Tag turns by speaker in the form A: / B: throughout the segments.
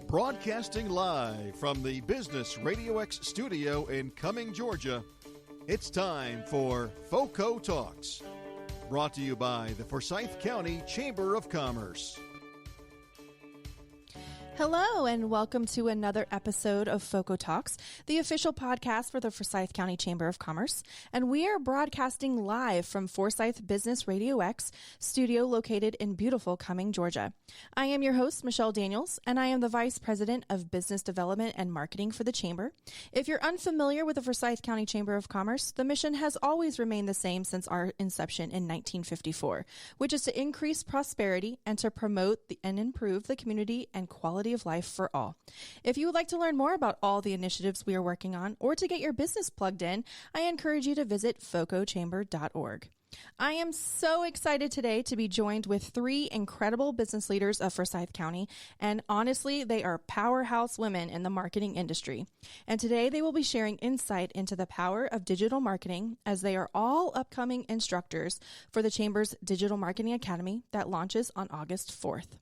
A: Broadcasting live from the Business RadioX studio in Cumming, Georgia, it's time for FOCO Talks, brought to you by the Forsyth County Chamber of Commerce.
B: Hello, and welcome to another episode of FOCO Talks, the official podcast for the Forsyth County Chamber of Commerce. And we are broadcasting live from Forsyth Business RadioX studio located in beautiful Cumming, Georgia. I am your host, Michelle Daniels, and I am the Vice President of Business Development and Marketing for the Chamber. If you're unfamiliar with the Forsyth County Chamber of Commerce, the mission has always remained the same since our inception in 1954, which is to increase prosperity and to promote and improve the community and quality of life for all. If you would like to learn more about all the initiatives we are working on or to get your business plugged in, I encourage you to visit focochamber.org. I am so excited today to be joined with three incredible business leaders of Forsyth County, and honestly, they are powerhouse women in the marketing industry. And today they will be sharing insight into the power of digital marketing, as they are all upcoming instructors for the Chamber's Digital Marketing Academy that launches on August 4th.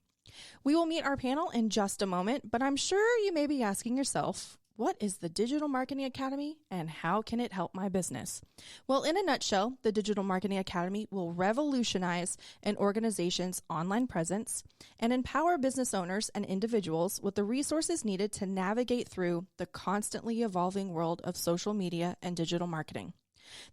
B: We will meet our panel in just a moment, but I'm sure you may be asking yourself, what is the Digital Marketing Academy and how can it help my business? Well, in a nutshell, the Digital Marketing Academy will revolutionize an organization's online presence and empower business owners and individuals with the resources needed to navigate through the constantly evolving world of social media and digital marketing.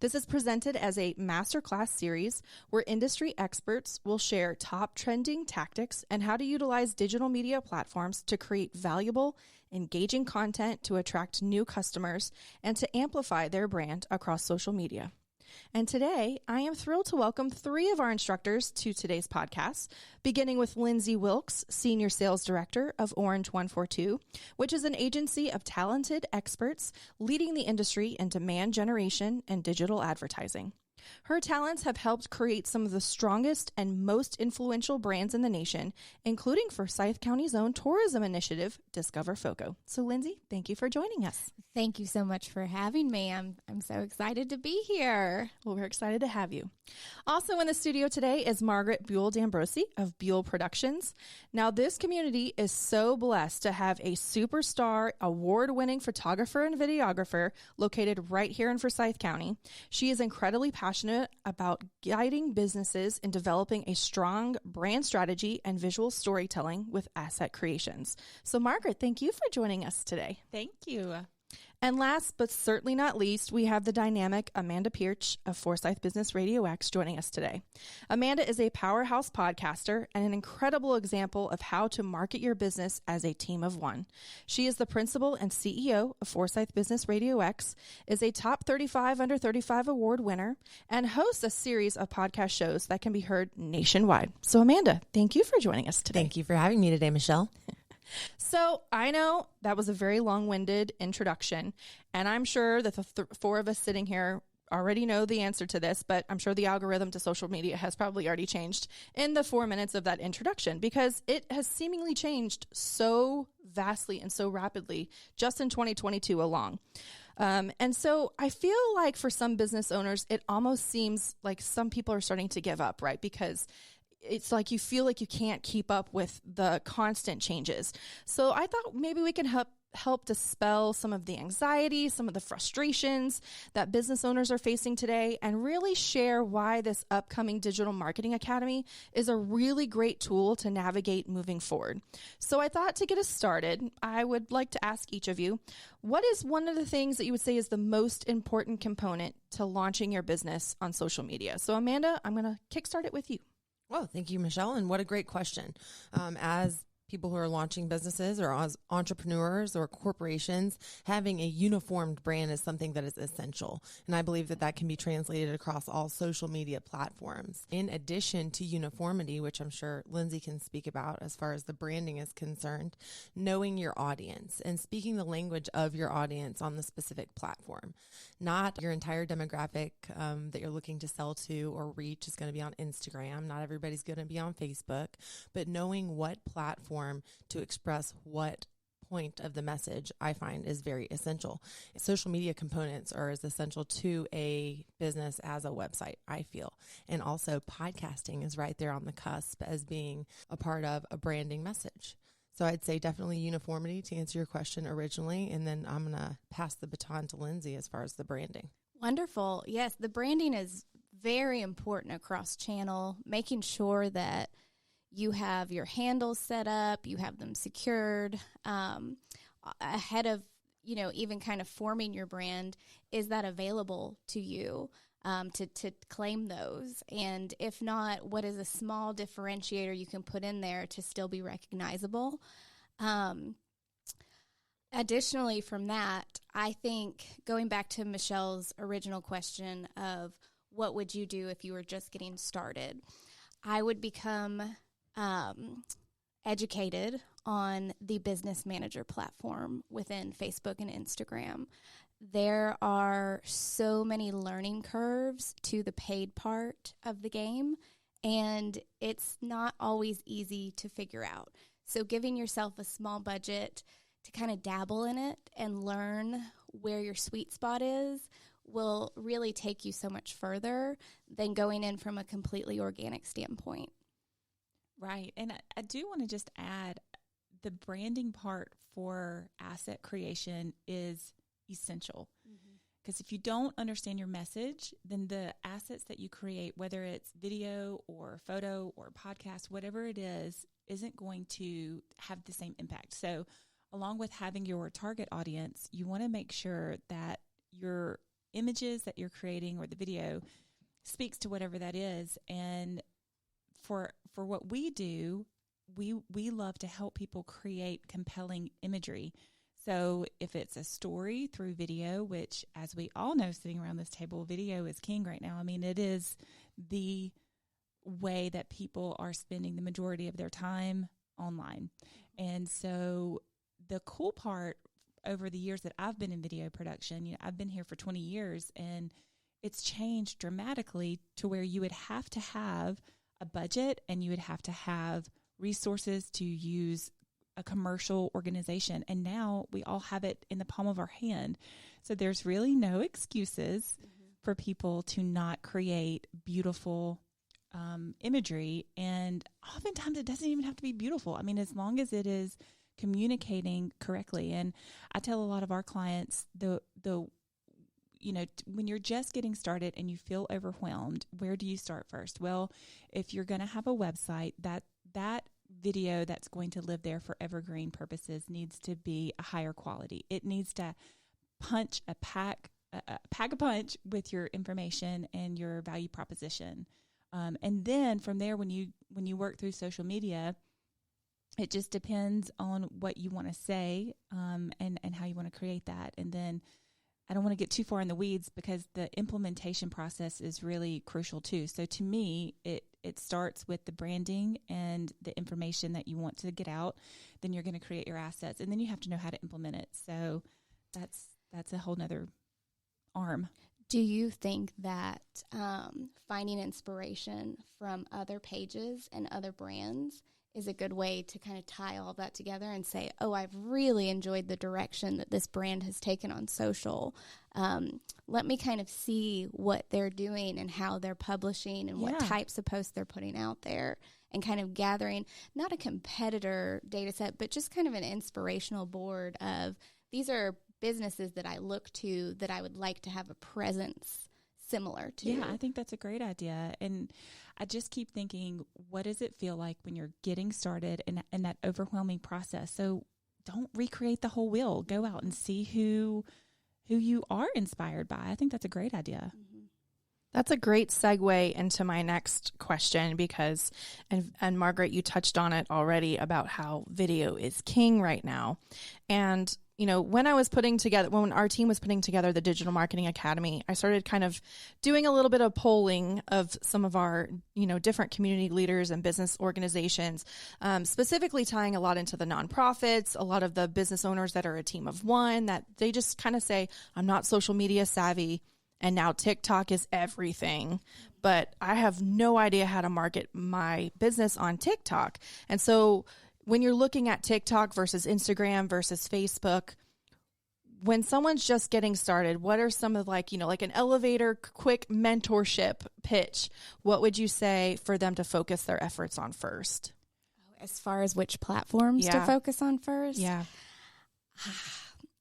B: This is presented as a masterclass series where industry experts will share top trending tactics and how to utilize digital media platforms to create valuable, engaging content to attract new customers and to amplify their brand across social media. And today, I am thrilled to welcome three of our instructors to today's podcast, beginning with Lindsey Wilkes, Senior Sales Director of Orange 142, which is an agency of talented experts leading the industry in demand generation and digital advertising. Her talents have helped create some of the strongest and most influential brands in the nation, including Forsyth County's own tourism initiative, Discover FOCO. So, Lindsey, thank you for joining us.
C: Thank you so much for having me. I'm so excited to be here.
B: Well, we're excited to have you. Also in the studio today is Margaret Buell Ambrosi of Buell Productions. Now, this community is so blessed to have a superstar, award-winning photographer and videographer located right here in Forsyth County. She is incredibly passionate about guiding businesses in developing a strong brand strategy and visual storytelling with asset creations. So, Margaret, thank you for joining us today.
C: Thank you.
B: And last but certainly not least, we have the dynamic Amanda Pearch of Forsyth Business RadioX joining us today. Amanda is a powerhouse podcaster and an incredible example of how to market your business as a team of one. She is the principal and CEO of Forsyth Business RadioX, is a top 35 under 35 award winner, and hosts a series of podcast shows that can be heard nationwide. So Amanda, thank you for joining us today.
D: Thank you for having me today, Michelle.
B: So I know that was a very long-winded introduction, and I'm sure that the four of us sitting here already know the answer to this, but I'm sure the algorithm to social media has probably already changed in the 4 minutes of that introduction, because it has seemingly changed so vastly and so rapidly just in 2022 alone. And so I feel like for some business owners, it almost seems like some people are starting to give up, right? Because it's like you feel like you can't keep up with the constant changes. So I thought maybe we can help dispel some of the anxiety, some of the frustrations that business owners are facing today, and really share why this upcoming Digital Marketing Academy is a really great tool to navigate moving forward. So I thought to get us started, I would like to ask each of you, what is one of the things that you would say is the most important component to launching your business on social media? So Amanda, I'm going to kickstart it with you.
D: Well, thank you, Michelle. And what a great question. As people who are launching businesses or as entrepreneurs or corporations, having a uniformed brand is something that is essential. And I believe that that can be translated across all social media platforms. In addition to uniformity, which I'm sure Lindsey can speak about as far as the branding is concerned, knowing your audience and speaking the language of your audience on the specific platform. Not your entire demographic that you're looking to sell to or reach is going to be on Instagram. Not everybody's going to be on Facebook, but knowing what platform to express what point of the message, I find, is very essential. Social media components are as essential to a business as a website, I feel. And also podcasting is right there on the cusp as being a part of a branding message. So I'd say definitely uniformity to answer your question originally, and then I'm going to pass the baton to Lindsey as far as the branding.
C: Wonderful. Yes, the branding is very important across channel, making sure that you have your handles set up, you have them secured ahead of, even kind of forming your brand. Is that available to you to claim those? And if not, what is a small differentiator you can put in there to still be recognizable? Additionally, from that, I think going back to Michelle's original question of what would you do if you were just getting started, I would become educated on the Business Manager platform within Facebook and Instagram. There are so many learning curves to the paid part of the game, and it's not always easy to figure out. So giving yourself a small budget to kind of dabble in it and learn where your sweet spot is will really take you so much further than going in from a completely organic standpoint.
E: Right. And I do want to just add, the branding part for asset creation is essential. Because if you don't understand your message, then the assets that you create, whether it's video or photo or podcast, whatever it is, isn't going to have the same impact. So along with having your target audience, you want to make sure that your images that you're creating or the video speaks to whatever that is. And for what we do, we love to help people create compelling imagery. So if it's a story through video, which, as we all know, sitting around this table, video is king right now. I mean, it is the way that people are spending the majority of their time online. And so the cool part over the years that I've been in video production, I've been here for 20 years, and it's changed dramatically to where you would have to have a budget and you would have to have resources to use a commercial organization. And now we all have it in the palm of our hand. So there's really no excuses for people to not create beautiful imagery. And oftentimes it doesn't even have to be beautiful. I mean, as long as it is communicating correctly. And I tell a lot of our clients, when you're just getting started and you feel overwhelmed, where do you start first? Well, if you're going to have a website, that video that's going to live there for evergreen purposes needs to be a higher quality. It needs to pack a punch with your information and your value proposition. And then from there, when you work through social media, it just depends on what you want to say and how you want to create that. And then I don't want to get too far in the weeds because the implementation process is really crucial too. So to me, it starts with the branding and the information that you want to get out. Then you're going to create your assets, and then you have to know how to implement it. So that's a whole nother arm.
C: Do you think that finding inspiration from other pages and other brands is a good way to kind of tie all that together and say, oh, I've really enjoyed the direction that this brand has taken on social. Let me kind of see what they're doing and how they're publishing and what types of posts they're putting out there, and kind of gathering not a competitor data set, but just kind of an inspirational board of these are businesses that I look to that I would like to have a presence similar to.
E: Yeah, I think that's a great idea. And I just keep thinking, what does it feel like when you're getting started in that overwhelming process? So don't recreate the whole wheel. Go out and see who you are inspired by. I think that's a great idea.
B: That's a great segue into my next question because, and Margaret, you touched on it already about how video is king right now. And when our team was putting together the Digital Marketing Academy, I started kind of doing a little bit of polling of some of our, different community leaders and business organizations, specifically tying a lot into the nonprofits, a lot of the business owners that are a team of one, that they just kind of say, I'm not social media savvy, and now TikTok is everything, but I have no idea how to market my business on TikTok. And so when you're looking at TikTok versus Instagram versus Facebook, when someone's just getting started, what are some of like an elevator quick mentorship pitch? What would you say for them to focus their efforts on first?
C: As far as which platforms to focus on first?
B: Yeah.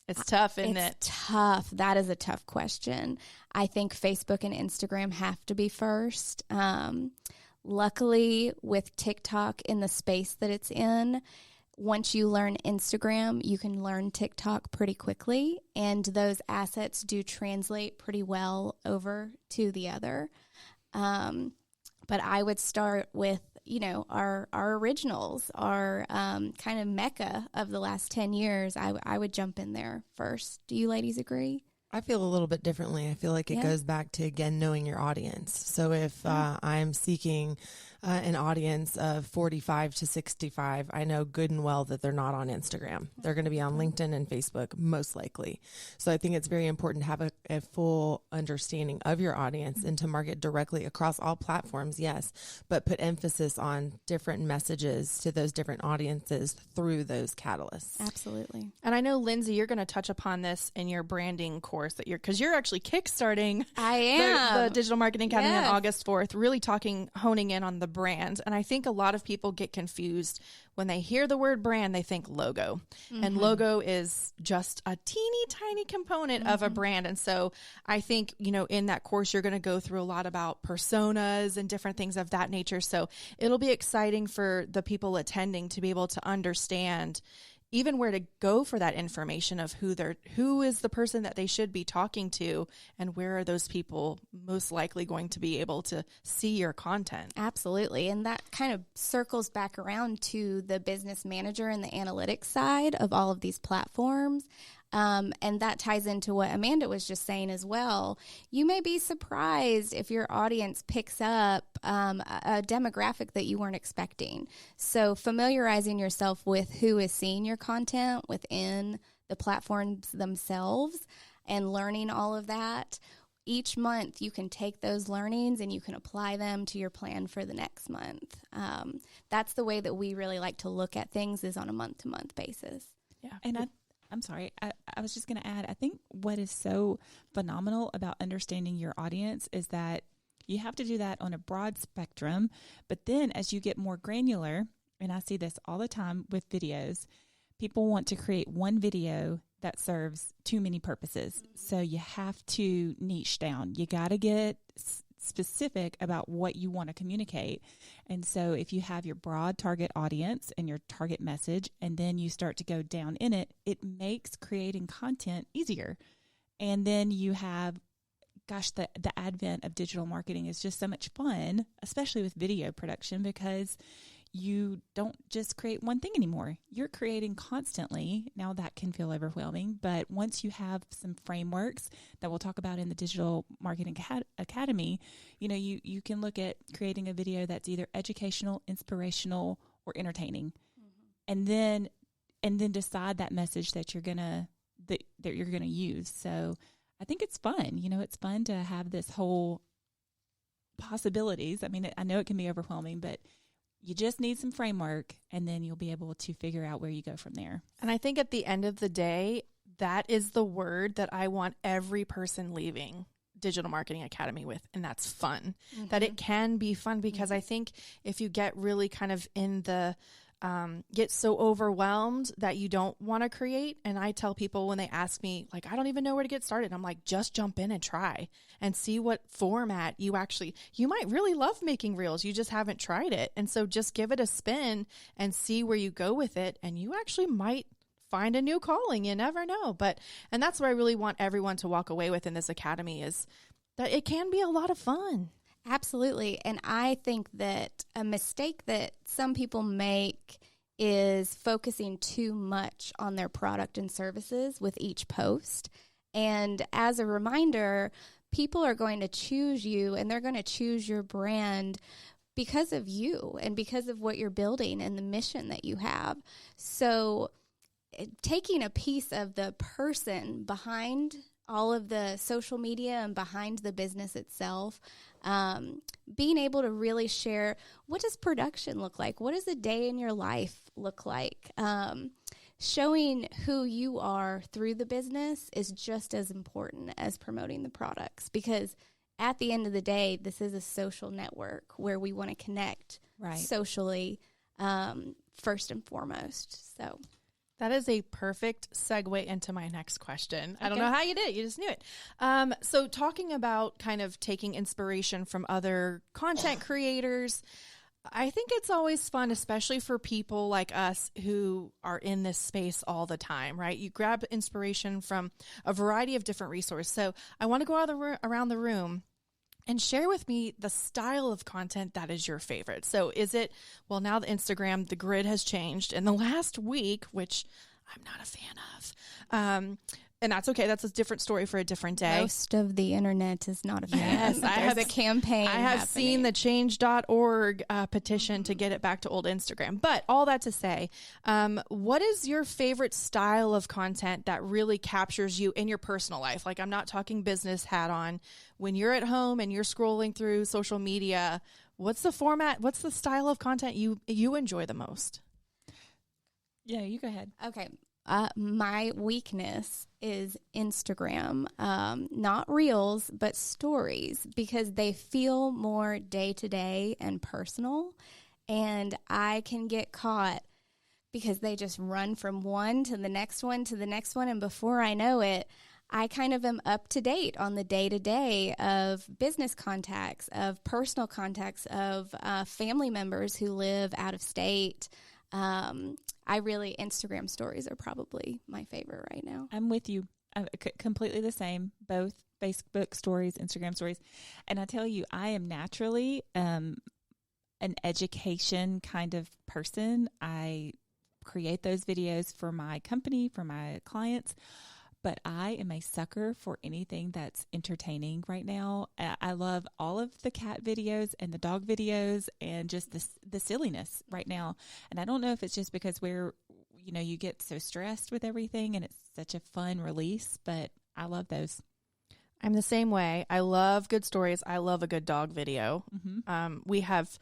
B: It's tough, isn't it?
C: It's tough. That is a tough question. I think Facebook and Instagram have to be first. Luckily, with TikTok in the space that it's in, once you learn Instagram, you can learn TikTok pretty quickly, and those assets do translate pretty well over to the other. But I would start with, our originals, our kind of mecca of the last 10 years. I would jump in there first. Do you ladies agree?
D: I feel a little bit differently. I feel like it goes back to, again, knowing your audience. So if I'm seeking an audience of 45 to 65, I know good and well that they're not on Instagram. They're going to be on LinkedIn and Facebook, most likely. So I think it's very important to have a full understanding of your audience and to market directly across all platforms, yes, but put emphasis on different messages to those different audiences through those catalysts.
C: Absolutely.
B: And I know, Lindsey, you're going to touch upon this in your branding course because you're actually kickstarting the Digital Marketing Academy on August 4th, really honing in on the brand. And I think a lot of people get confused when they hear the word brand. They think logo, and logo is just a teeny tiny component of a brand. And so I think, in that course, you're going to go through a lot about personas and different things of that nature. So it'll be exciting for the people attending to be able to understand even where to go for that information of who is the person that they should be talking to, and where are those people most likely going to be able to see your content.
C: Absolutely. And that kind of circles back around to the business manager and the analytics side of all of these platforms. And that ties into what Amanda was just saying as well. You may be surprised if your audience picks up a demographic that you weren't expecting. So familiarizing yourself with who is seeing your content within the platforms themselves and learning all of that. Each month you can take those learnings and you can apply them to your plan for the next month. That's the way that we really like to look at things, is on a month-to-month basis.
E: Yeah. And I'm sorry, I was just going to add, I think what is so phenomenal about understanding your audience is that you have to do that on a broad spectrum. But then as you get more granular, and I see this all the time with videos, people want to create one video that serves too many purposes. So you have to niche down. You got to get specific about what you want to communicate. And so if you have your broad target audience and your target message, and then you start to go down in it, it makes creating content easier. And then you have, the advent of digital marketing is just so much fun, especially with video production, because you don't just create one thing anymore. You're creating constantly. Now that can feel overwhelming, but once you have some frameworks that we'll talk about in the Digital Marketing Academy, you can look at creating a video that's either educational, inspirational, or entertaining, and then decide that message that you're gonna use. So I think it's fun. It's fun to have this whole possibilities. I mean, I know it can be overwhelming, but you just need some framework, and then you'll be able to figure out where you go from there.
B: And I think at the end of the day, that is the word that I want every person leaving Digital Marketing Academy with, and that's fun. That it can be fun, because I think if you get really kind of in the get so overwhelmed that you don't want to create. And I tell people when they ask me, like, I don't even know where to get started. I'm like, just jump in and try and see what format you might really love making reels. You just haven't tried it. And so just give it a spin and see where you go with it. And you actually might find a new calling. You never know. And that's what I really want everyone to walk away with in this academy, is that it can be a lot of fun.
C: Absolutely. And I think that a mistake that some people make is focusing too much on their product and services with each post. And as a reminder, people are going to choose you, and they're going to choose your brand because of you and because of what you're building and the mission that you have. So taking a piece of the person behind all of the social media and behind the business itself, being able to really share, what does production look like? What does a day in your life look like? Showing who you are through the business is just as important as promoting the products, because at the end of the day, this is a social network where we want to connect socially first and foremost. So
B: that is a perfect segue into my next question. I don't
C: Okay.
B: know how you did it. You just knew it. So talking about kind of taking inspiration from other content creators, I think it's always fun, especially for people like us who are in this space all the time, right? You grab inspiration from a variety of different resources. So I want to go around the room and share with me the style of content that is your favorite. So is it, well, now the Instagram, the grid has changed in the last week, which I'm not a fan of. And that's okay. That's a different story for a different day.
C: most of the internet is not a fan.
B: Yes, I
C: There's
B: have
C: a campaign.
B: I have seen the change.org petition to get it back to old Instagram. But all that to say, what is your favorite style of content that really captures you in your personal life? Like, I'm not talking business hat on. When you're at home and you're scrolling through social media, what's the format? What's the style of content you enjoy the most?
E: Yeah, you go ahead.
C: Okay. My weakness is Instagram, not reels, but stories, because they feel more day to day and personal. And I can get caught because they just run from one to the next one to the next one. And before I know it, I kind of am up to date on the day to day of business contacts, of personal contacts, of family members who live out of state. Instagram stories are probably my favorite right now.
E: I'm with you. Completely the same. Both Facebook stories, Instagram stories. And I tell you, I am naturally an education kind of person. I create those videos for my company, for my clients. But I am a sucker for anything that's entertaining right now. I love all of the cat videos and the dog videos and just the silliness right now. And I don't know if it's just because you get so stressed with everything and it's such a fun release, but I love those.
B: I'm the same way. I love good stories. I love a good dog video.
E: Mm-hmm.
B: We have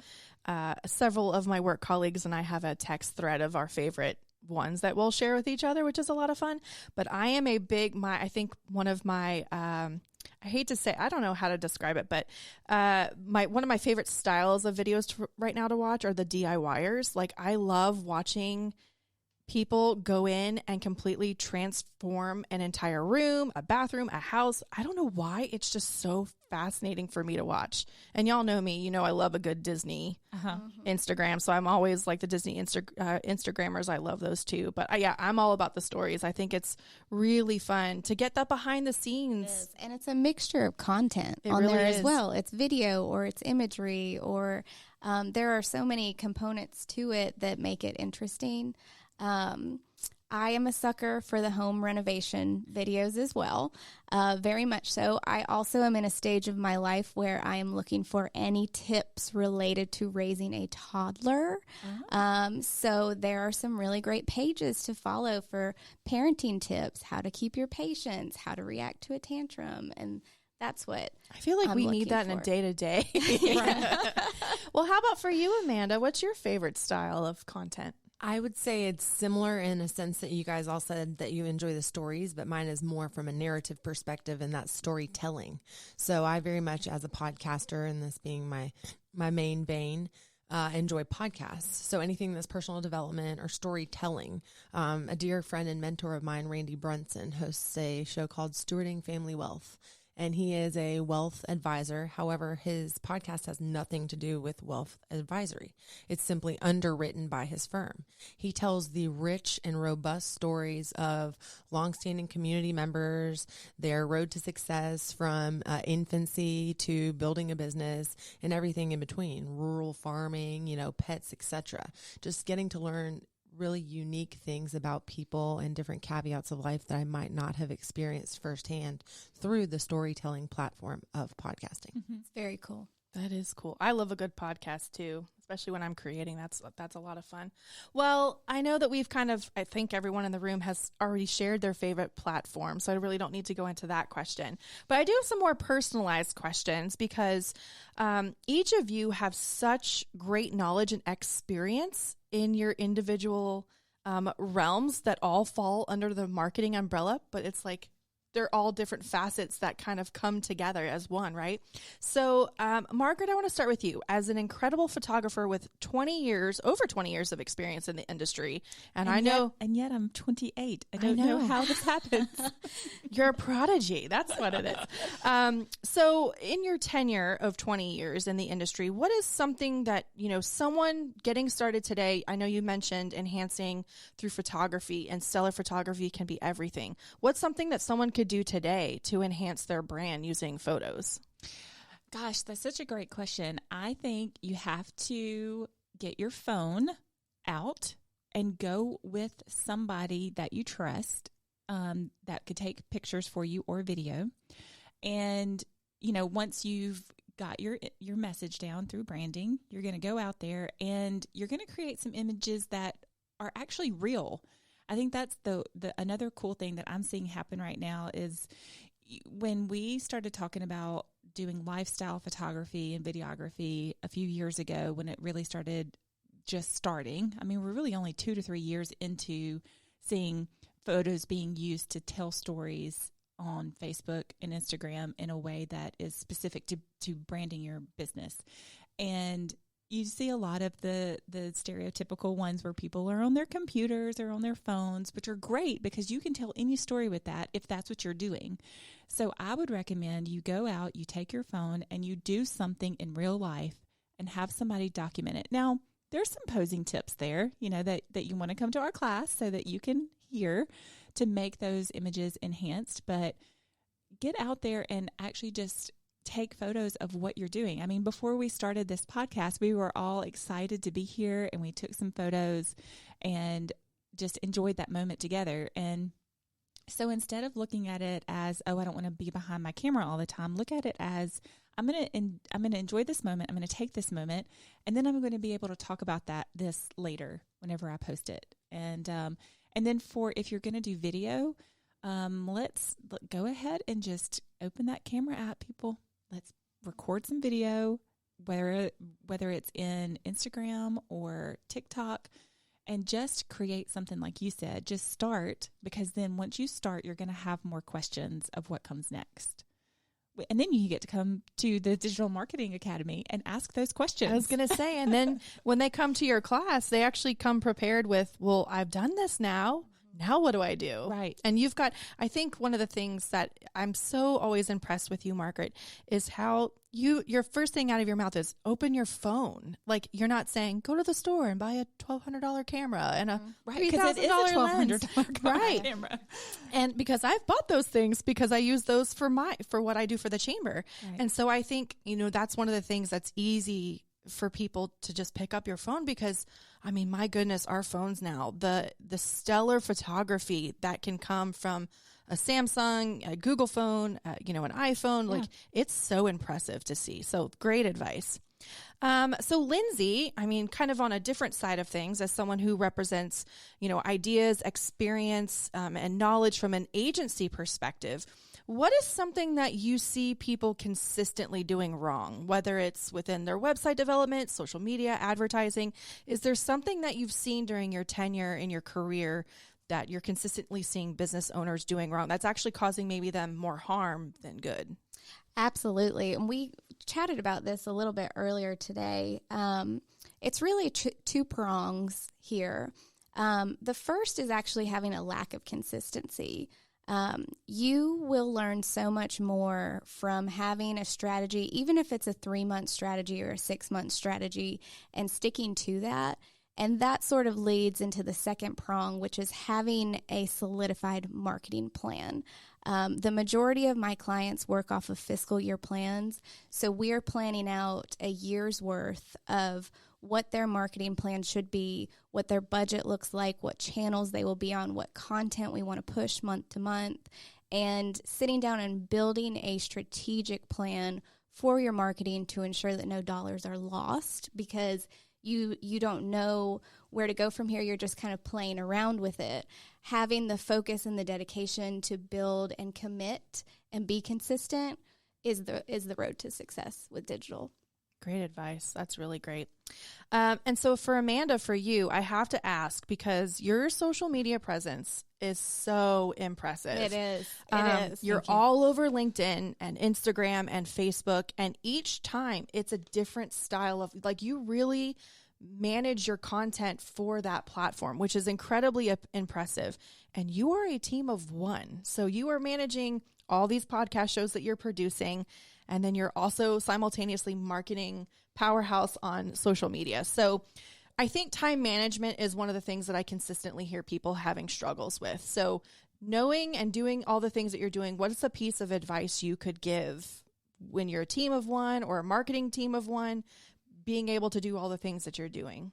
B: several of my work colleagues and I have a text thread of our favorite ones that we'll share with each other, which is a lot of fun. But I am a big, I think one of my, I hate to say, I don't know how to describe it, but one of my favorite styles of videos right now to watch are the DIYers. Like, I love watching people go in and completely transform an entire room, a bathroom, a house. I don't know why. It's just so fascinating for me to watch. And y'all know me. I love a good Disney Instagram. So I'm always like the Disney Instagrammers. I love those too. But I'm all about the stories. I think it's really fun to get that behind the scenes.
C: It is. And it's a mixture of content on
B: really
C: there
B: is.
C: as well. It's video or it's imagery or there are so many components to it that make it interesting. I am a sucker for the home renovation videos as well, very much so. I also am in a stage of my life where I am looking for any tips related to raising a toddler. So there are some really great pages to follow for parenting tips, how to keep your patience, how to react to a tantrum, and that's what
B: I feel like we need that in a day-to-day. Well, how about for you, Amanda? What's your favorite style of content?
D: I would say it's similar in a sense that you guys all said that you enjoy the stories, but mine is more from a narrative perspective, and that's storytelling. So I very much, as a podcaster, and this being my main vein, enjoy podcasts. So anything that's personal development or storytelling. A dear friend and mentor of mine, Randy Brunson, hosts a show called Stewarding Family Wealth. And he is a wealth advisor. However, his podcast has nothing to do with wealth advisory. It's simply underwritten by his firm. He tells the rich and robust stories of longstanding community members, their road to success from infancy to building a business and everything in between, rural farming, pets, etc. Just getting to learn really unique things about people and different caveats of life that I might not have experienced firsthand through the storytelling platform of podcasting.
C: It's very cool.
B: That is cool. I love a good podcast too, especially when I'm creating. That's a lot of fun. Well, I know that I think everyone in the room has already shared their favorite platform, so I really don't need to go into that question. But I do have some more personalized questions because each of you have such great knowledge and experience in your individual realms that all fall under the marketing umbrella, but it's like they're all different facets that kind of come together as one, right? So, Margaret, I want to start with you as an incredible photographer with over 20 years of experience in the industry. And
E: yet I'm 28. I don't know how this happens.
B: You're a prodigy. That's what it is. So in your tenure of 20 years in the industry, what is something that, someone getting started today, I know you mentioned enhancing through photography, and stellar photography can be everything. What's something that someone could do today to enhance their brand using photos?
E: Gosh, that's such a great question. I think you have to get your phone out and go with somebody that you trust that could take pictures for you or video. And, once you've got your message down through branding, you're going to go out there and you're going to create some images that are actually real. I think that's the another cool thing that I'm seeing happen right now is when we started talking about doing lifestyle photography and videography a few years ago, when it really started just starting. I mean, we're really only 2 to 3 years into seeing photos being used to tell stories on Facebook and Instagram in a way that is specific to branding your business. And you see a lot of the stereotypical ones where people are on their computers or on their phones, which are great because you can tell any story with that if that's what you're doing. So I would recommend you go out, you take your phone, and you do something in real life and have somebody document it. Now, there's some posing tips there, that you want to come to our class so that you can hear to make those images enhanced. But get out there and actually just take photos of what you're doing. I mean, before we started this podcast, we were all excited to be here and we took some photos and just enjoyed that moment together. And so instead of looking at it as, I don't want to be behind my camera all the time, look at it as I'm going to enjoy this moment. I'm going to take this moment, and then I'm going to be able to talk about this later whenever I post it. And then if you're going to do video, let's go ahead and just open that camera app, people. Let's record some video, whether it's in Instagram or TikTok, and just create something like you said. Just start, because then once you start, you're going to have more questions of what comes next. And then you get to come to the Digital Marketing Academy and ask those questions.
B: I was going to say, and then when they come to your class, they actually come prepared with, well, I've done this now. Now what do I do?
E: Right.
B: And you've got, I think one of the things that I'm so always impressed with you, Margaret, is how your first thing out of your mouth is open your phone. Like, you're not saying, go to the store and buy a $1,200 camera and a $3,000 lens. Right.
E: Camera.
B: And because I've bought those things because I use those for what I do for the chamber. Right. And so I think, that's one of the things that's easy for people to just pick up your phone, because I mean, my goodness, our phones now, the stellar photography that can come from a Samsung, a Google phone, an iPhone, like, it's so impressive to see. So great advice. So Lindsey, I mean, kind of on a different side of things, as someone who represents, ideas, experience, and knowledge from an agency perspective, what is something that you see people consistently doing wrong, whether it's within their website development, social media, advertising? Is there something that you've seen during your tenure in your career that you're consistently seeing business owners doing wrong that's actually causing maybe them more harm than good?
C: Absolutely. And we chatted about this a little bit earlier today. It's really two prongs here. The first is actually having a lack of consistency. You will learn so much more from having a strategy, even if it's a 3-month strategy or a 6-month strategy, and sticking to that. And that sort of leads into the second prong, which is having a solidified marketing plan. The majority of my clients work off of fiscal year plans. So we're planning out a year's worth of what their marketing plan should be, what their budget looks like, what channels they will be on, what content we want to push month to month, and sitting down and building a strategic plan for your marketing to ensure that no dollars are lost, because you don't know where to go from here. You're just kind of playing around with it. Having the focus and the dedication to build and commit and be consistent is the road to success with digital.
B: Great advice. That's really great. And so for Amanda, for you, I have to ask, because your social media presence is so impressive.
C: It is.
B: You're all over LinkedIn and Instagram and Facebook, and each time it's a different style of, like, you really manage your content for that platform, which is incredibly impressive. And you are a team of one. So you are managing all these podcast shows that you're producing, and then you're also simultaneously marketing Powerhouse on social media. So I think time management is one of the things that I consistently hear people having struggles with. So knowing and doing all the things that you're doing, what is a piece of advice you could give when you're a team of one or a marketing team of one, being able to do all the things that you're doing?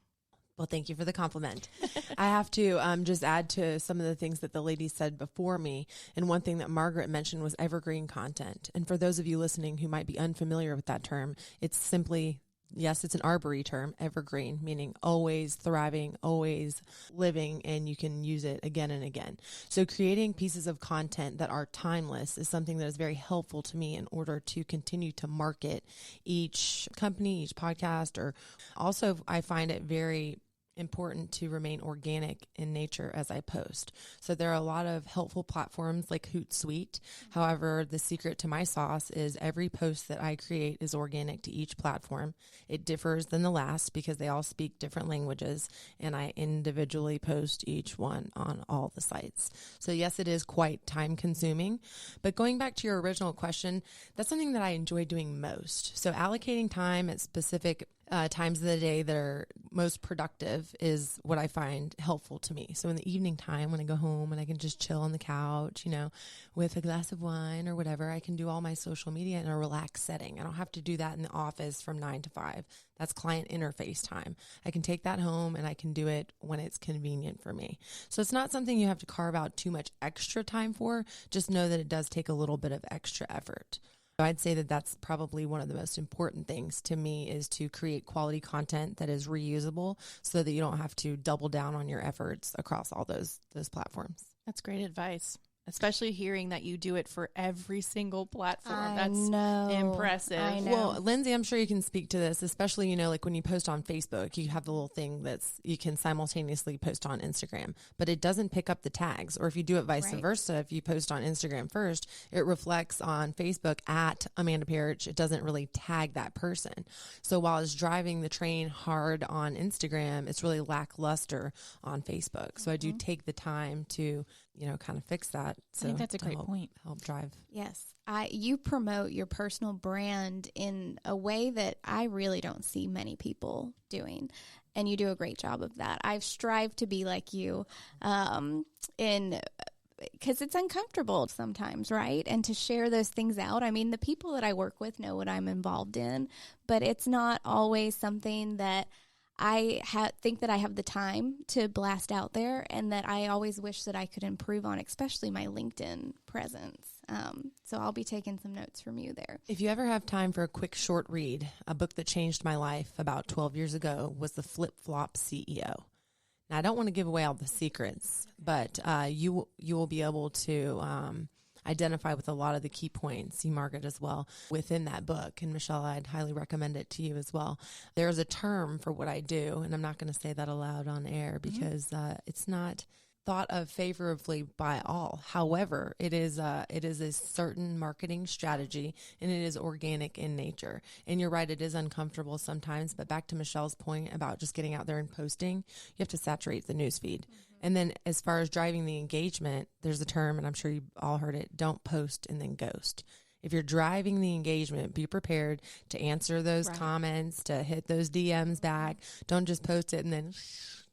D: Well, thank you for the compliment. I have to just add to some of the things that the ladies said before me. And one thing that Margaret mentioned was evergreen content. And for those of you listening who might be unfamiliar with that term, it's simply, yes, it's an Arbery term, evergreen, meaning always thriving, always living, and you can use it again and again. So creating pieces of content that are timeless is something that is very helpful to me in order to continue to market each company, each podcast. Or also, I find it very important to remain organic in nature as I post. So there are a lot of helpful platforms like Hootsuite. However, the secret to my sauce is every post that I create is organic to each platform. It differs than the last because they all speak different languages, and I individually post each one on all the sites. So yes, it is quite time consuming, but going back to your original question, that's something that I enjoy doing most. So allocating time at specific times of the day that are most productive is what I find helpful to me. So in the evening time, when I go home and I can just chill on the couch, with a glass of wine or whatever, I can do all my social media in a relaxed setting. I don't have to do that in the office from 9 to 5. That's client interface time. I can take that home and I can do it when it's convenient for me. So it's not something you have to carve out too much extra time for. Just know that it does take a little bit of extra effort. I'd say that that's probably one of the most important things to me, is to create quality content that is reusable so that you don't have to double down on your efforts across all those platforms.
B: That's great advice, especially hearing that you do it for every single platform.
C: That's
B: impressive.
C: I know.
D: Well, Lindsay, I'm sure you can speak to this, especially, like when you post on Facebook, you have the little thing that's, you can simultaneously post on Instagram, but it doesn't pick up the tags. Or if you do it vice versa, if you post on Instagram first, it reflects on Facebook at Amanda Pearch. It doesn't really tag that person. So while it's driving the train hard on Instagram, it's really lackluster on Facebook. So I do take the time to, kind of fix that. So
E: I think that's a great point.
D: Help drive.
C: Yes. You promote your personal brand in a way that I really don't see many people doing. And you do a great job of that. I've strived to be like you because it's uncomfortable sometimes, right? And to share those things out. I mean, the people that I work with know what I'm involved in, but it's not always something that I think that I have the time to blast out there, and that I always wish that I could improve on, especially my LinkedIn presence. So I'll be taking some notes from you there.
D: If you ever have time for a quick short read, a book that changed my life about 12 years ago was The Flip-Flop CEO. Now, I don't want to give away all the secrets, but you will be able to identify with a lot of the key points, you, Margaret, as well, within that book. And Michelle, I'd highly recommend it to you as well. There's a term for what I do, and I'm not going to say that aloud on air because it's not thought of favorably by all. However, it is a certain marketing strategy, and it is organic in nature. And you're right, it is uncomfortable sometimes, but back to Michelle's point about just getting out there and posting, you have to saturate the newsfeed. And then as far as driving the engagement, there's a term, and I'm sure you all heard it, don't post and then ghost. If you're driving the engagement, be prepared to answer those comments, to hit those DMs back. Don't just post it and then,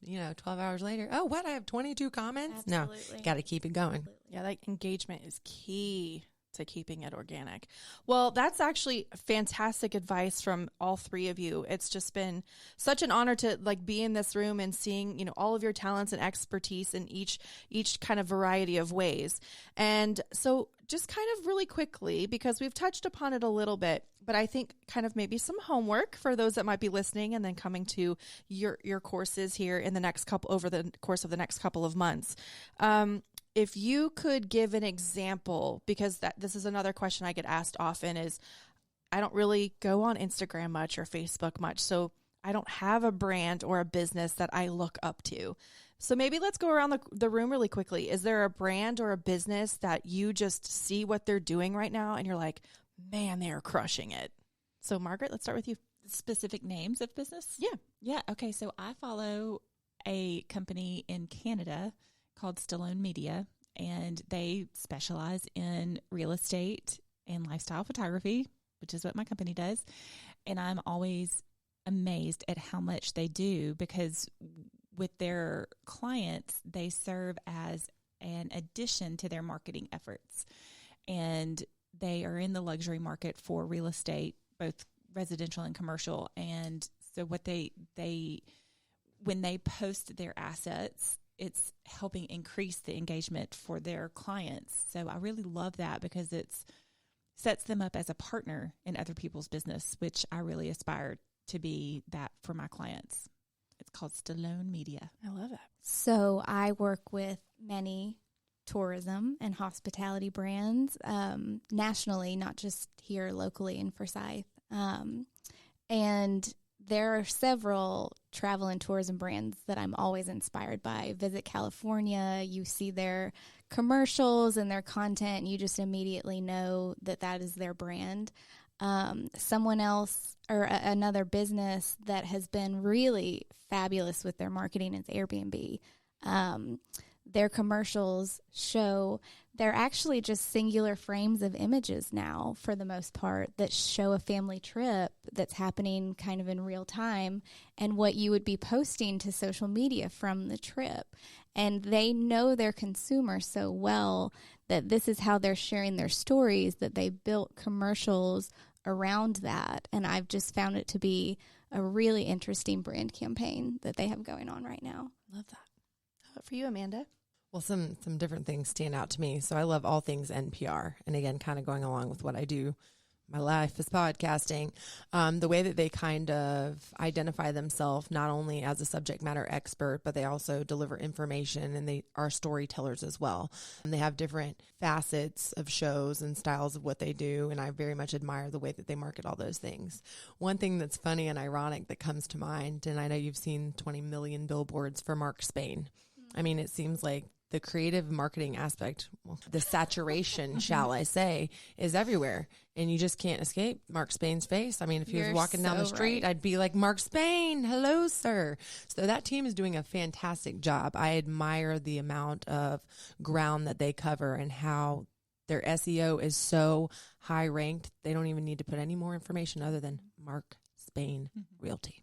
D: 12 hours later, oh, what? I have 22 comments?
C: Absolutely.
D: No, got to keep it going.
B: Yeah, that engagement is key to keeping it organic. Well, that's actually fantastic advice from all three of you. It's just been such an honor to be in this room and seeing, all of your talents and expertise in each kind of variety of ways. And so just kind of really quickly, because we've touched upon it a little bit, but I think kind of maybe some homework for those that might be listening and then coming to your courses here in over the course of the next couple of months. If you could give an example, because this is another question I get asked often, is I don't really go on Instagram much or Facebook much. So I don't have a brand or a business that I look up to. So maybe let's go around the room really quickly. Is there a brand or a business that you just see what they're doing right now and you're like, man, they are crushing it? So Margaret, let's start with you.
E: Specific names of business?
B: Yeah.
E: Yeah. Okay. So I follow a company in Canada called Stallone Media, and they specialize in real estate and lifestyle photography, which is what my company does. And I'm always amazed at how much they do, because with their clients, they serve as an addition to their marketing efforts. And they are in the luxury market for real estate, both residential and commercial. And so what they when they post their assets, it's helping increase the engagement for their clients. So I really love that, because it's sets them up as a partner in other people's business, which I really aspire to be that for my clients. It's called Stallone Media.
B: I love it.
C: So I work with many tourism and hospitality brands nationally, not just here locally in Forsyth. And there are several travel and tourism brands that I'm always inspired by. Visit California, you see their commercials and their content, and you just immediately know that that is their brand. Someone else or another business that has been really fabulous with their marketing is Airbnb. Their commercials show, they're actually just singular frames of images now, for the most part, that show a family trip that's happening kind of in real time and what you would be posting to social media from the trip. And they know their consumer so well that this is how they're sharing their stories, that they built commercials around that. And I've just found it to be a really interesting brand campaign that they have going on right now.
B: Love that. How about for you, Amanda?
D: Well, some different things stand out to me. So I love all things NPR. And again, kind of going along with what I do, my life is podcasting. The way that they kind of identify themselves, not only as a subject matter expert, but they also deliver information, and they are storytellers as well. And they have different facets of shows and styles of what they do. And I very much admire the way that they market all those things. One thing that's funny and ironic that comes to mind, and I know you've seen 20 million billboards for Mark Spain. I mean, it seems like the creative marketing aspect, well, the saturation, shall I say, is everywhere. And you just can't escape Mark Spain's face. I mean, if he was walking down the street, I'd be like, Mark Spain, hello, sir. So that team is doing a fantastic job. I admire the amount of ground that they cover and how their SEO is so high ranked. They don't even need to put any more information other than Mark Spain Realty.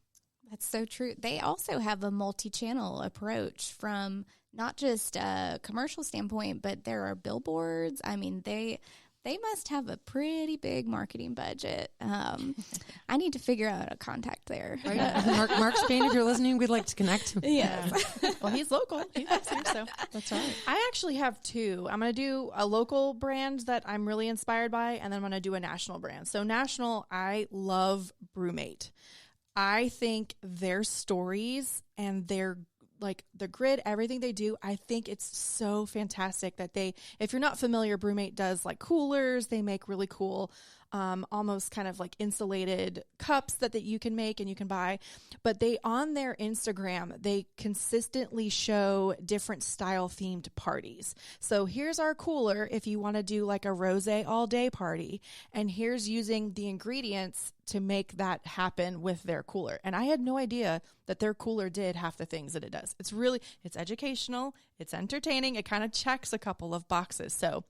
C: That's so true. They also have a multi-channel approach, from not just a commercial standpoint, but there are billboards. I mean, they must have a pretty big marketing budget. I need to figure out a contact there.
D: Right. Mark Spain, if you're listening, we'd like to connect.
C: Yes.
B: Well, he's local. He's here, so that's right. I actually have two. I'm going to do a local brand that I'm really inspired by, and then I'm going to do a national brand. So national, I love Brewmate. I think their stories and their the grid, everything they do, I think it's so fantastic that if you're not familiar, Brewmate does coolers. They make really cool, almost kind of insulated cups that you can make and you can buy. But on their Instagram, they consistently show different style themed parties. So here's our cooler if you want to do a rosé all day party. And here's using the ingredients to make that happen with their cooler. And I had no idea that their cooler did half the things that it does. It's educational, it's entertaining, it kind of checks a couple of boxes. So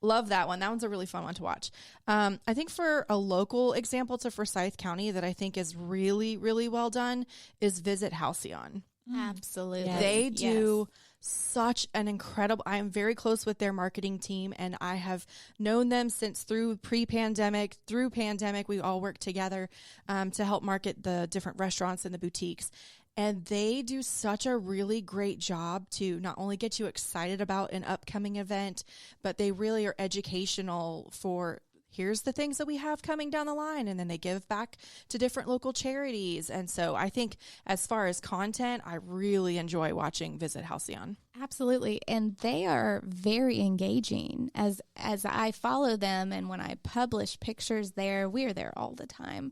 B: love that one. That one's a really fun one to watch. I think for a local example to Forsyth County that I think is really, really well done is Visit Halcyon.
C: Absolutely.
B: Yes. They do such an incredible, I am very close with their marketing team, and I have known them since through pre-pandemic, through pandemic, we all work together to help market the different restaurants and the boutiques. And they do such a really great job to not only get you excited about an upcoming event, but they really are educational for here's the things that we have coming down the line. And then they give back to different local charities. And so I think as far as content, I really enjoy watching Visit Halcyon.
C: Absolutely. And they are very engaging as I follow them. And when I publish pictures there, we are there all the time.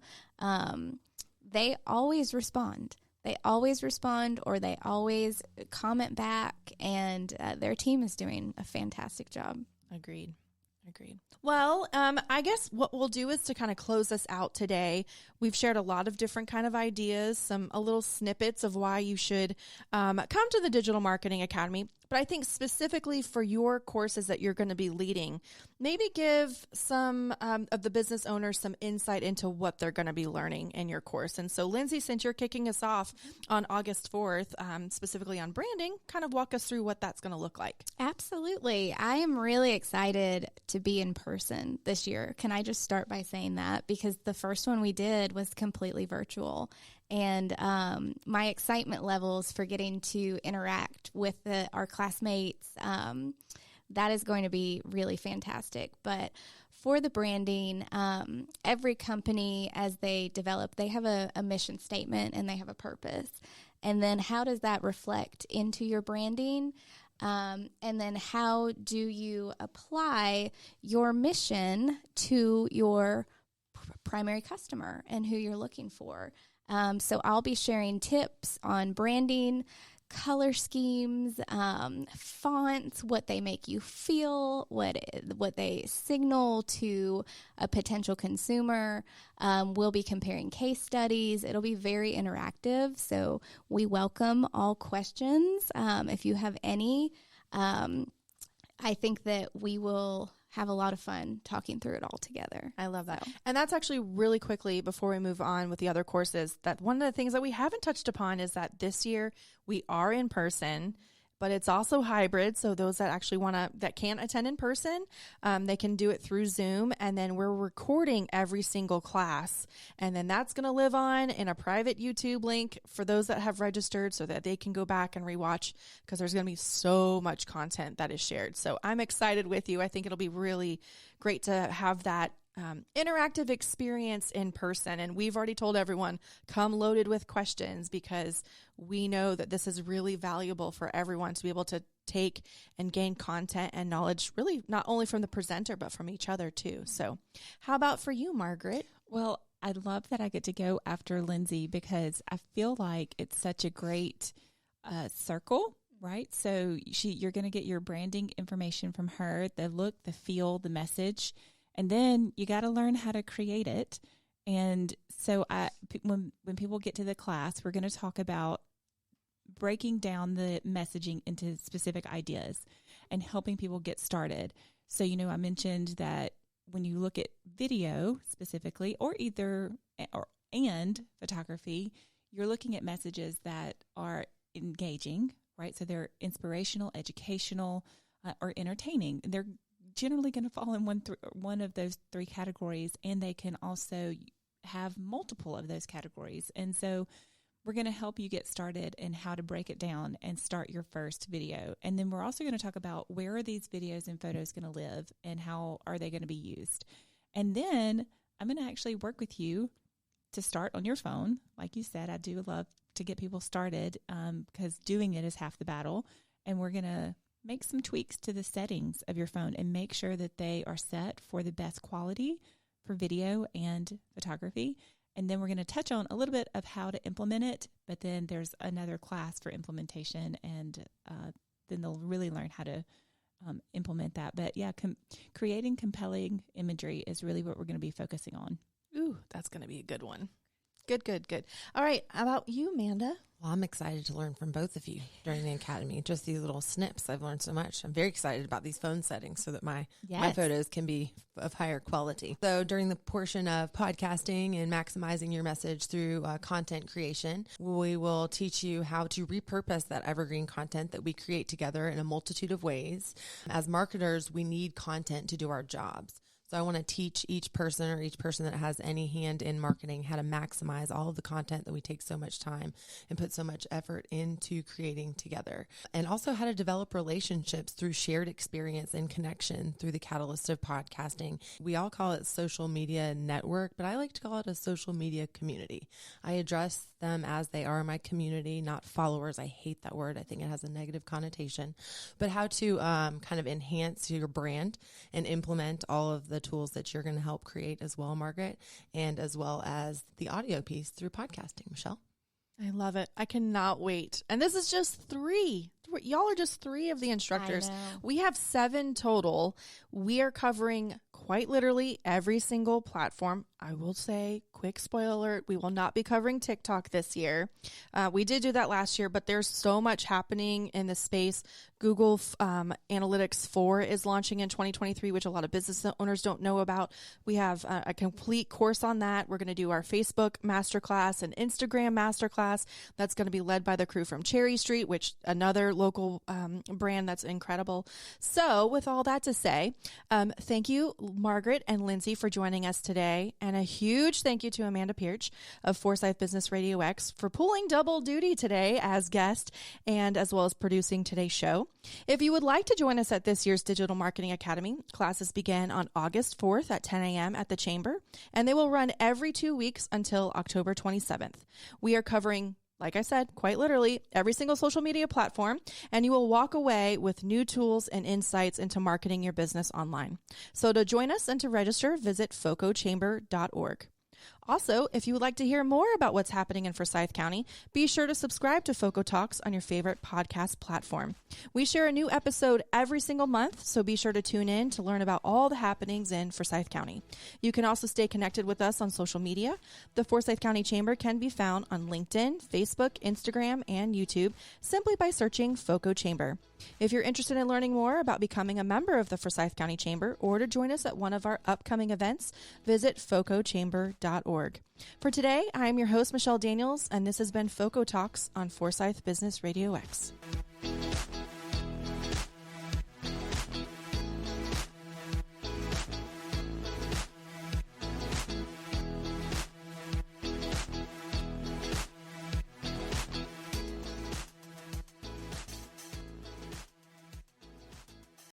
C: They always respond. They always respond, or they always comment back, and their team is doing a fantastic job.
B: Agreed. Well, I guess what we'll do is to kind of close us out today. We've shared a lot of different kind of ideas, a little snippets of why you should come to the Digital Marketing Academy. But I think specifically for your courses that you're going to be leading, maybe give some of the business owners some insight into what they're going to be learning in your course. And so, Lindsey, since you're kicking us off on August 4th, specifically on branding, kind of walk us through what that's going to look like.
C: Absolutely. I am really excited to be in person this year. Can I just start by saying that? Because the first one we did was completely virtual. And my excitement levels for getting to interact with our classmates, that is going to be really fantastic. But for the branding, every company, as they develop, they have a mission statement and they have a purpose. And then how does that reflect into your branding? And then how do you apply your mission to your primary customer and who you're looking for? So I'll be sharing tips on branding, color schemes, fonts, what they make you feel, what they signal to a potential consumer. We'll be comparing case studies. It'll be very interactive, so we welcome all questions. If you have any, I think that we will have a lot of fun talking through it all together.
B: I love that. And that's actually really quickly before we move on with the other courses, that one of the things that we haven't touched upon is that this year we are in person, but it's also hybrid. So those that actually that can't attend in person, they can do it through Zoom. And then we're recording every single class. And then that's going to live on in a private YouTube link for those that have registered so that they can go back and rewatch, because there's going to be so much content that is shared. So I'm excited with you. I think it'll be really great to have that interactive experience in person. And we've already told everyone, come loaded with questions, because we know that this is really valuable for everyone to be able to take and gain content and knowledge, really not only from the presenter, but from each other too. So how about for you, Margaret?
E: Well, I love that I get to go after Lindsey, because I feel like it's such a great circle, right? So you're going to get your branding information from her, the look, the feel, the message. And then you got to learn how to create it. And so when people get to the class, we're going to talk about breaking down the messaging into specific ideas and helping people get started. So, I mentioned that when you look at video specifically, or and photography, you're looking at messages that are engaging, right? So they're inspirational, educational, or entertaining. They're generally going to fall in one of those three categories, and they can also have multiple of those categories. And so we're going to help you get started in how to break it down and start your first video. And then we're also going to talk about where are these videos and photos going to live and how are they going to be used. And then I'm going to actually work with you to start on your phone. Like you said, I do love to get people started because doing it is half the battle. And we're going to make some tweaks to the settings of your phone and make sure that they are set for the best quality for video and photography. And then we're going to touch on a little bit of how to implement it, but then there's another class for implementation, and then they'll really learn how to implement that. But yeah, creating compelling imagery is really what we're going to be focusing on.
B: Ooh, that's going to be a good one. Good. All right. How about you, Amanda?
D: Well, I'm excited to learn from both of you during the academy. Just these little snips, I've learned so much. I'm very excited about these phone settings so that my photos can be of higher quality. So during the portion of podcasting and maximizing your message through content creation, we will teach you how to repurpose that evergreen content that we create together in a multitude of ways. As marketers, we need content to do our jobs. So I want to teach each person that has any hand in marketing how to maximize all of the content that we take so much time and put so much effort into creating together. And also how to develop relationships through shared experience and connection through the catalyst of podcasting. We all call it social media network, but I like to call it a social media community. I address them as they are my community, not followers. I hate that word. I think it has a negative connotation. But how to kind of enhance your brand and implement all of the tools that you're going to help create as well, Margaret, and as well as the audio piece through podcasting. Michelle?
B: I love it. I cannot wait. And this is just 3. Y'all are just 3 of the instructors. We have 7 total. We are covering quite literally every single platform. I will say, quick spoiler alert, we will not be covering TikTok this year. We did do that last year, but there's so much happening in the space. Google Analytics 4 is launching in 2023, which a lot of business owners don't know about. We have a complete course on that. We're going to do our Facebook masterclass and Instagram masterclass. That's going to be led by the crew from Cherry Street, which another local brand that's incredible. So with all that to say, thank you, Margaret and Lindsey, for joining us today. And a huge thank you to Amanda Pearch of Forsythe Business RadioX for pulling double duty today as guest and as well as producing today's show. If you would like to join us at this year's Digital Marketing Academy, classes begin on August 4th at 10 a.m. at the Chamber, and they will run every 2 weeks until October 27th. We are covering, like I said, quite literally every single social media platform, and you will walk away with new tools and insights into marketing your business online. So to join us and to register, visit FOCOchamber.org. Also, if you would like to hear more about what's happening in Forsyth County, be sure to subscribe to FOCO Talks on your favorite podcast platform. We share a new episode every single month, so be sure to tune in to learn about all the happenings in Forsyth County. You can also stay connected with us on social media. The Forsyth County Chamber can be found on LinkedIn, Facebook, Instagram, and YouTube simply by searching FOCO Chamber. If you're interested in learning more about becoming a member of the Forsyth County Chamber or to join us at one of our upcoming events, visit FOCOchamber.org. For today, I am your host, Michelle Daniels, and this has been FOCO Talks on Forsythe Business RadioX.